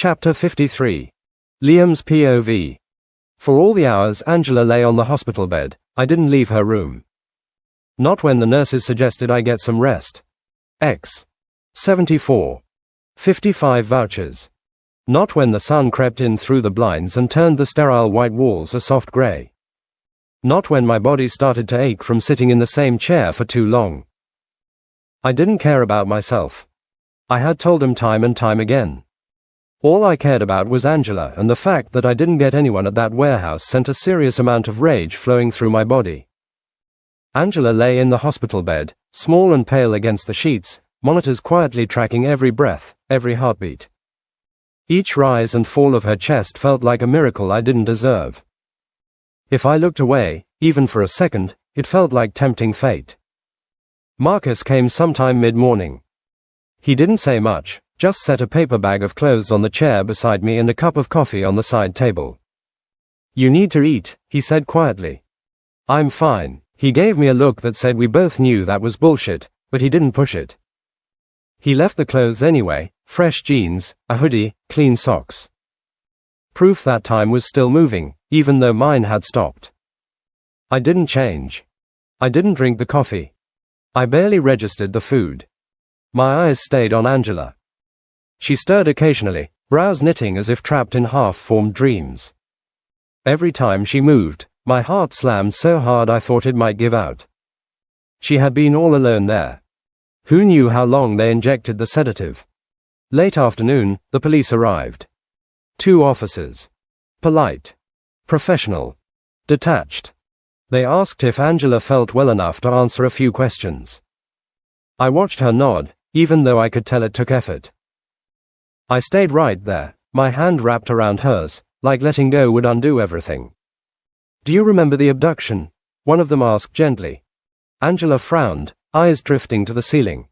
Chapter 53. Liam's POV. For all the hours Angela lay on the hospital bed, I didn't leave her room. Not when the nurses suggested I get some rest. E53. vouchers. Not when the sun crept in through the blinds and turned the sterile white walls a soft grey. Not when my body started to ache from sitting in the same chair for too long. I didn't care about myself. I had told him time and time again. All I cared about was Angela, and the fact that I didn't get anyone at that warehouse sent a serious amount of rage flowing through my body. Angela lay in the hospital bed, small and pale against the sheets, monitors quietly tracking every breath, every heartbeat. Each rise and fall of her chest felt like a miracle I didn't deserve. If I looked away, even for a second, it felt like tempting fate. Marcus came sometime mid-morning. He didn't say much, just set a paper bag of clothes on the chair beside me and a cup of coffee on the side table. "You need to eat," he said quietly. "I'm fine." He gave me a look that said we both knew that was bullshit, but he didn't push it. He left the clothes anyway, fresh jeans, a hoodie, clean socks. Proof that time was still moving, even though mine had stopped. I didn't change. I didn't drink the coffee. I barely registered the food. My eyes stayed on Angela. She stirred occasionally, brows knitting as if trapped in half-formed dreams. Every time she moved, my heart slammed so hard I thought it might give out. She had been all alone there. Who knew how long they injected the sedative? Late afternoon, the police arrived. 2 officers. Polite. Professional. Detached. They asked if Angela felt well enough to answer a few questions. I watched her nod, even though I could tell it took effort. I stayed right there, my hand wrapped around hers, like letting go would undo everything. "Do you remember the abduction?" one of them asked gently. Angela frowned, eyes drifting to the ceiling.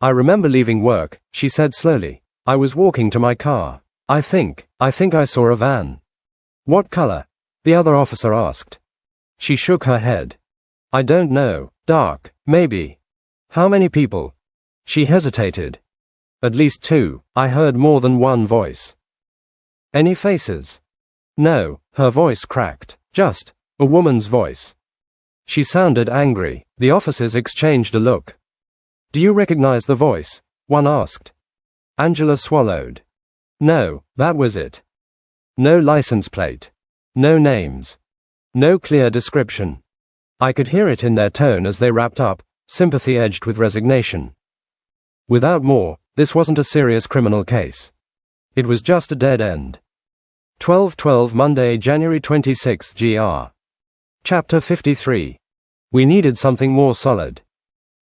"I remember leaving work," she said slowly. "I was walking to my car. I think I saw a van." "What color?" the other officer asked. She shook her head. "I don't know. Dark, maybe." "How many people?" She hesitated. "At least 2, I heard more than one voice." "Any faces?" "No," her voice cracked. "Just a woman's voice." She sounded angry. The officers exchanged a look. "Do you recognize the voice?" one asked. Angela swallowed. "No, that was it. No license plate. No names. No clear description." I could hear it in their tone as they wrapped up, sympathy edged with resignation. Without more, this wasn't a serious criminal case. It was just a dead end. 12/12 Monday, January 26, GR. Chapter 53. We needed something more solid.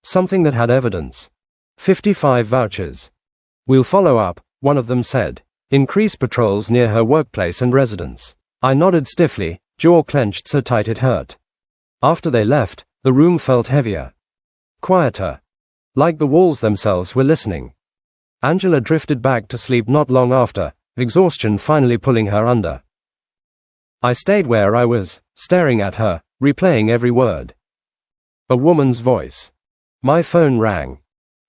Something that had evidence. 55 vouchers. "We'll follow up," one of them said. "Increase patrols near her workplace and residence." I nodded stiffly, jaw clenched so tight it hurt. After they left, the room felt heavier. Quieter. Like the walls themselves were listening. Angela drifted back to sleep not long after, exhaustion finally pulling her under. I stayed where I was, staring at her, replaying every word. A woman's voice. My phone rang.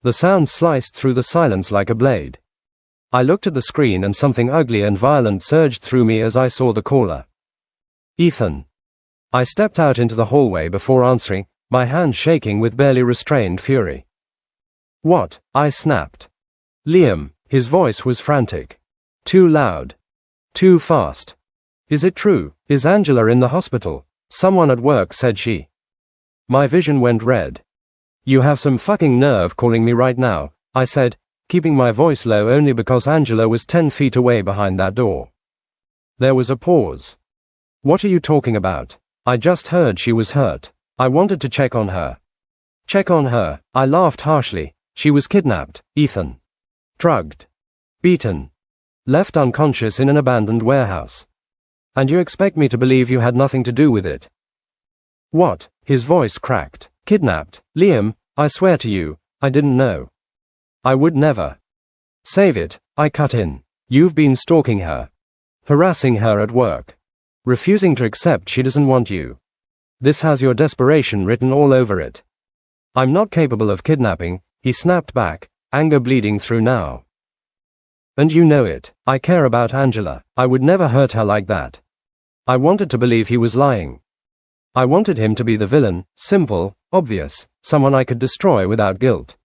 The sound sliced through the silence like a blade. I looked at the screen and something ugly and violent surged through me as I saw the caller. Ethan. I stepped out into the hallway before answering, my hand shaking with barely restrained fury. "What?" I snapped. "Liam." His voice was frantic. Too loud. Too fast. "Is it true? Is Angela in the hospital?" Someone at work said she. My vision went red. "You have some fucking nerve calling me right now," I said, keeping my voice low only because Angela was 10 feet away behind that door. There was a pause. "What are you talking about?" I just heard she was hurt. I wanted to check on her. Check on her, I laughed harshly. She was kidnapped, Ethan. Drugged. Beaten. Left unconscious in an abandoned warehouse. And you expect me to believe you had nothing to do with it? What? His voice cracked. Kidnapped, Liam, I swear to you, I didn't know. I would never. Save it, I cut in. You've been stalking her. Harassing her at work. Refusing to accept she doesn't want you. This has your desperation written all over it. I'm not capable of kidnapping, he snapped back, anger bleeding through now. And you know it. I care about Angela. I would never hurt her like that. I wanted to believe he was lying. I wanted him to be the villain, simple, obvious, someone I could destroy without guilt.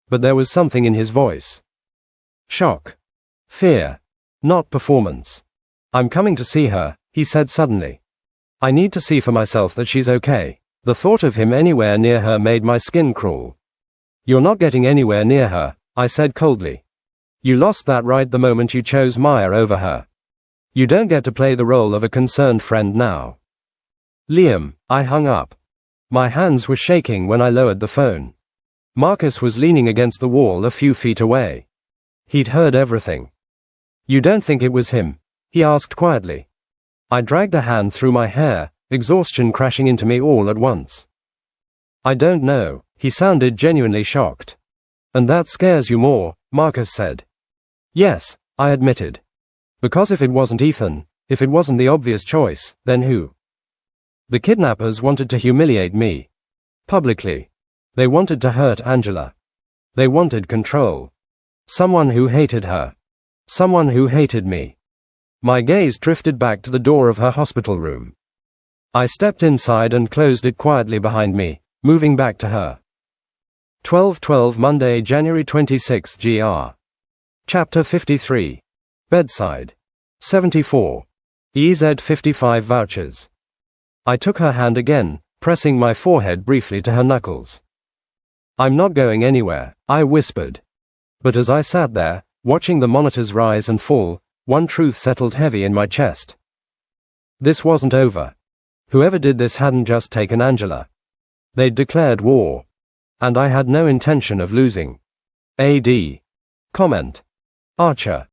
But there was something in his voice. Shock. Fear. Not performance. I'm coming to see her, he said suddenly. I need to see for myself that she's okay. The thought of him anywhere near her made my skin crawl. You're not getting anywhere near her, I said coldly. You lost that right the moment you chose Maya over her. You don't get to play the role of a concerned friend now. Liam, I hung up. My hands were shaking when I lowered the phone. Marcus was leaning against the wall a few feet away. He'd heard everything. You don't think it was him? He asked quietly. I dragged a hand through my hair, exhaustion crashing into me all at once. I don't know, he sounded genuinely shocked. And that scares you more, Marcus said. Yes, I admitted. Because if it wasn't Ethan, if it wasn't the obvious choice, then who? The kidnappers wanted to humiliate me. Publicly. They wanted to hurt Angela. They wanted control. Someone who hated her. Someone who hated me. My gaze drifted back to the door of her hospital room. I stepped inside and closed it quietly behind me, moving back to her. 12/12 Monday, January 26 GR. Chapter 53. Bedside. 74. E53 vouchers. I took her hand again, pressing my forehead briefly to her knuckles. I'm not going anywhere, I whispered. But as I sat there, watching the monitors rise and fall, one truth settled heavy in my chest. This wasn't over. Whoever did this hadn't just taken Angela. They'd declared war. And I had no intention of losing. AD. Comment. Archer.